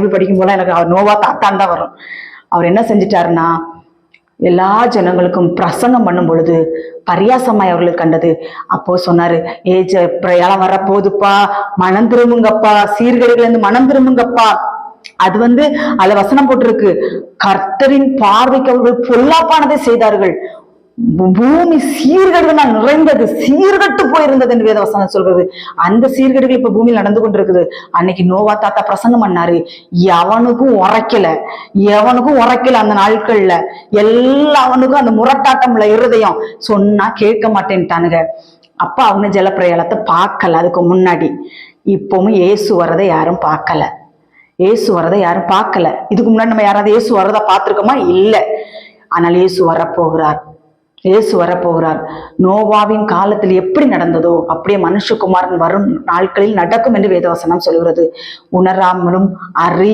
படிக்கும் போல எனக்கு அவர் நோவா தாத்தான் தான் வரும். அவர் என்ன செஞ்சிட்டாருன்னா, எல்லா ஜனங்களுக்கும் பிரசங்கம் பண்ணும் பொழுது பரியாசமாய் அவர்களுக்கு கண்டது. அப்போ சொன்னாரு, பிரயாணம் வரப்போகுதுப்பா, மனம் திரும்புங்கப்பா, சீர்கேடுகள் இருந்து மனம் திரும்புங்கப்பா. அது அதுல வசனம் போட்டிருக்கு, கர்த்தரின் பார்வைக்கு அவர்கள் பொல்லாப்பானதை செய்தார்கள், பூமி சீர்கேடுகள் நிறைந்தது, சீர்கட்டு போயிருந்தது என்று வேத வசனம் சொல்றது. அந்த சீர்கேடுகள் இப்ப பூமியில் நடந்து கொண்டிருக்குது. அன்னைக்கு நோவா தாத்தா பிரசங்கம் பண்ணாரு, எவனுக்கும் உரைக்கல அந்த நாட்கள்ல. எல்லாவனுக்கும் அந்த முரட்டாட்டம்ல இருதயம், சொன்னா கேட்க மாட்டேன்ட்டானுங்க. அப்ப அவங்க ஜலப்பிரயாணத்தை பார்க்கல அதுக்கு முன்னாடி. இப்பவும் இயேசு வரதை யாரும் பார்க்கல. இதுக்கு முன்னாடி நம்ம யாராவது இயேசு வரதை பார்த்திருக்கோமா? இல்லை. ஆனால் இயேசு வரப்போகிறார். நோவாவின் காலத்தில் எப்படி நடந்ததோ அப்படியே மனுஷகுமாரன் வரும் நாட்களில் நடக்கும் என்று வேதவசனம் சொல்கிறது. உணராமலும்